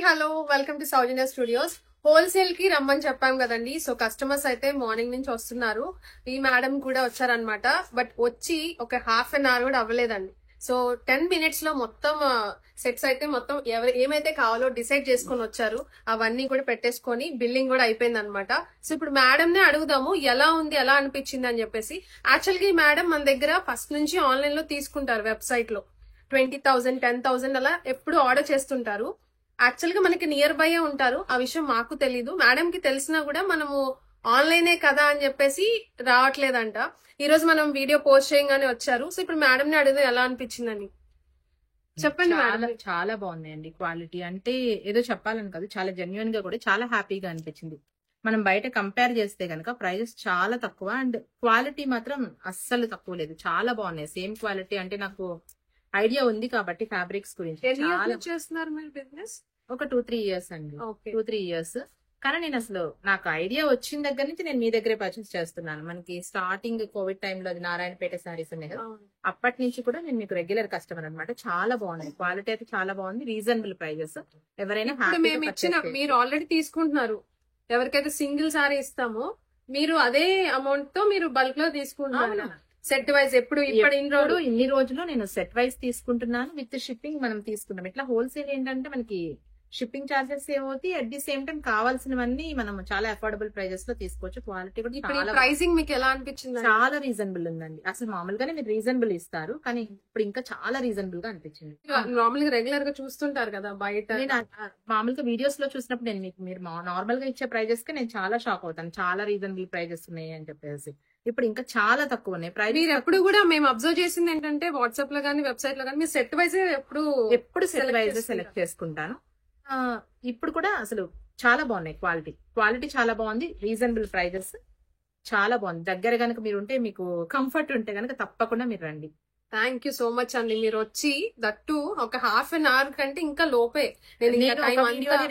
Hello welcome to Soujanya studios. Wholesale కి రమ్మని చెప్పాం కదండి. సో కస్టమర్స్ అయితే మార్నింగ్ నుంచి వస్తున్నారు. ఈ మేడం కూడా వచ్చారనమాట. బట్ వచ్చి ఒక హాఫ్ అన్ అవర్ కూడా అవ్వలేదండి. సో 10 minutes లో మొత్తం సెట్స్ అయితే మొత్తం ఎవరు ఏమైతే కావాలో డిసైడ్ చేసుకొని వచ్చారు. అవన్నీ కూడా పెట్టేసుకొని బిల్లింగ్ కూడా అయిపోయింది అనమాట. సో ఇప్పుడు మేడం నే అడుగుదాము ఎలా ఉంది, ఎలా అనిపించింది అని చెప్పేసి. యాక్చువల్ గా ఈ మేడం మన దగ్గర ఫస్ట్ నుంచి ఆన్లైన్ లో తీసుకుంటారు. వెబ్సైట్ లో 20,000 10,000 అలా ఎప్పుడు ఆర్డర్ చేస్తుంటారు. యాక్చువల్ గా మనకి నియర్ బై ఉంటారు. ఆ విషయం మాకు తెలీదు. మేడం కి తెలిసినా కూడా మనము ఆన్లైనే కదా అని చెప్పేసి రావట్లేదంట. ఈ రోజు మనం వీడియో పోస్ట్ చేయగానే వచ్చారు. సో ఇప్పుడు మేడం ని అడిగితే ఎలా అనిపించిందని చెప్పండి మేడం. చాలా బాగున్నాయండి. క్వాలిటీ అంటే ఏదో చెప్పాలని కాదు, చాలా జెన్యున్ గా కూడా చాలా హ్యాపీగా అనిపించింది. మనం బయట కంపేర్ చేస్తే కనుక ప్రైజెస్ చాలా తక్కువ అండ్ క్వాలిటీ మాత్రం అస్సలు తక్కువ లేదు. చాలా బాగున్నాయి. సేమ్ క్వాలిటీ అంటే నాకు ఐడియా ఉంది కాబట్టి ఫ్యాబ్రిక్స్ గురించి చేస్తున్నారు మీరు బిజినెస్ ఒక 2-3 years అండి. 2-3 years. కానీ నేను అసలు నాకు ఐడియా వచ్చిన దగ్గర నుంచి నేను మీ దగ్గరే పర్చేస్ చేస్తున్నాను. మనకి స్టార్టింగ్ కోవిడ్ టైంలో అది నారాయణపేట సారీస్ ఉన్నాయి కదా, అప్పటి నుంచి కూడా నేను మీకు రెగ్యులర్ కస్టమర్ అనమాట. చాలా బాగున్నాయి. క్వాలిటీ అయితే చాలా బాగుంది. Reasonable prices. ఎవరైనా మేము ఇచ్చిన మీరు ఆల్రెడీ తీసుకుంటున్నారు. ఎవరికైతే సింగిల్ సారీ ఇస్తామో మీరు అదే అమౌంట్ తో మీరు బల్క్ లో తీసుకుంటున్నారు. సెట్ వైజ్ ఎప్పుడు ఇన్ని రోజులు నేను సెట్ వైజ్ తీసుకుంటున్నాను. విత్ షిప్పింగ్ మనం తీసుకున్నాం. ఇట్లా హోల్సేల్ ఏంటంటే మనకి షిప్పింగ్ చార్జెస్ ఏమవుతాయి, అట్ ది సేమ్ టైం కావాల్సినవన్నీ మనం చాలా అఫోర్డబుల్ ప్రైజెస్ లో తీసుకోవచ్చు. క్వాలిటీ కూడా ప్రైసింగ్ మీకు ఎలా అనిపించింది? చాలా రీజనబుల్ ఉందండి. అసలు మామూలుగానే మీరు రీజనబుల్ ఇస్తారు, కానీ ఇప్పుడు ఇంకా చాలా రీజనబుల్ గా అనిపించింది. నార్మల్ గా రెగ్యులర్ గా చూస్తుంటారు కదా బయట. నేను మామూలుగా వీడియోస్ లో చూసినప్పుడు నేను మీరు నార్మల్ గా ఇచ్చే ప్రైజెస్ కి నేను చాలా షాక్ అవుతాను. చాలా రీజనబుల్ ప్రైజెస్ ఉన్నాయి అని చెప్పేసి. ఇప్పుడు ఇంకా చాలా తక్కువ ఉన్నాయి ప్రైస్. మీరు ఎప్పుడు కూడా మేము అబ్జర్వ్ చేసింది ఏంటంటే వాట్సాప్ లో కానీ వెబ్సైట్ లో కానీ మీరు సెట్ వైజ్ ఎప్పుడు సెట్ వైజ్ సెలెక్ట్ చేసుకుంటాను. ఇప్పుడు కూడా అసలు చాలా బాగున్నాయి. క్వాలిటీ చాలా బాగుంది. రీజనబుల్ ప్రైజెస్ చాలా బాగుంది. దగ్గర కనుక మీరు ఉంటే, మీకు కంఫర్ట్ ఉంటే కనుక తప్పకుండా మీరు రండి. థ్యాంక్ యూ సో మచ్ అండి. మీరు వచ్చి దట్టు ఒక హాఫ్ అన్ అవర్ కంటే ఇంకా లోపే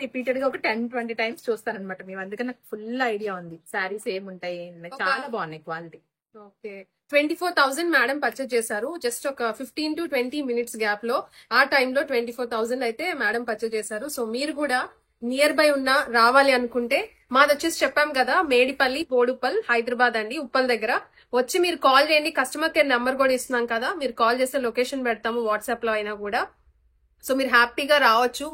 రిపీటెడ్ గా ఒక 10-20 times చూస్తాను అనమాట. మేము అందుకని నాకు ఫుల్ ఐడియా ఉంది శారీస్ ఏముంటాయి. చాలా బాగున్నాయి క్వాలిటీ. ఓకే, 24,000 మేడం పర్చేజ్ చేశారు. జస్ట్ ఒక 15 to 20 minutes గ్యాప్ లో. ఆ టైంలో 24,000 అయితే మేడం పర్చేజ్ చేశారు. సో మీరు కూడా నియర్ బై ఉన్న రావాలి అనుకుంటే, మాది వచ్చేసి చెప్పాం కదా మేడిపల్లి, బోడుపల్, హైదరాబాద్ అండి, ఉప్పల్ దగ్గర. వచ్చి మీరు కాల్ చేయండి. కస్టమర్ కేర్ నెంబర్ కూడా ఇస్తున్నాం కదా, మీరు కాల్ చేస్తే లొకేషన్ పెడతాము వాట్సాప్ లో అయినా కూడా. సో మీరు హ్యాపీగా రావచ్చు.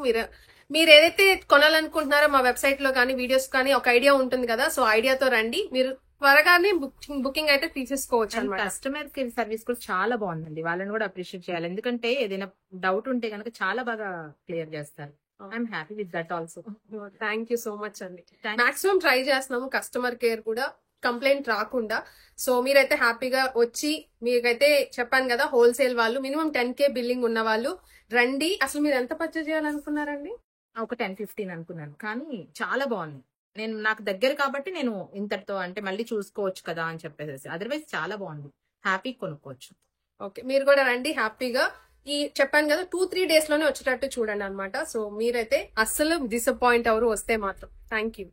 మీరు ఏదైతే కొనాలనుకుంటున్నారో మా వెబ్సైట్ లో కానీ వీడియోస్ కానీ ఒక ఐడియా ఉంటుంది కదా, సో ఐడియాతో రండి. మీరు త్వరగానే బుకింగ్ అయితే తీసేసుకోవచ్చు అనమాట. కస్టమర్ కేర్ సర్వీస్ కూడా చాలా బాగుందండి. వాళ్ళని కూడా అప్రిషియేట్ చేయాలి. ఎందుకంటే ఏదైనా డౌట్ ఉంటే కనుక చాలా బాగా క్లియర్ చేస్తారు. I'm happy with that also. Thank you so much అండి. మాక్సిమం ట్రై చేస్తున్నాము కస్టమర్ కేర్ కూడా కంప్లైంట్ రాకుండా. సో మీరైతే హ్యాపీగా వచ్చి, మీకైతే చెప్పాను కదా హోల్సేల్ వాళ్ళు మినిమం 10K బిల్లింగ్ ఉన్న వాళ్ళు రండి. అసలు మీరు ఎంత పర్చేజ్ చేయాలనుకున్నారండి? ఒక 10-15 అనుకున్నాను, కానీ చాలా బాగుంది. నాకు దగ్గర కాబట్టి నేను ఇంతటితో అంటే మళ్ళీ చూసుకోవచ్చు కదా అని చెప్పేసి. అదర్వైజ్ చాలా బాగుంది. హ్యాపీ కొనుక్కోవచ్చు. ఓకే, మీరు కూడా రండి హ్యాపీగా. ఈ చెప్పాను కదా 2-3 days లోనే వచ్చేటట్టు చూడండి అనమాట. సో మీరైతే అస్సలు డిసప్పాయింట్ అవరు వస్తే మాత్రం. Thank you.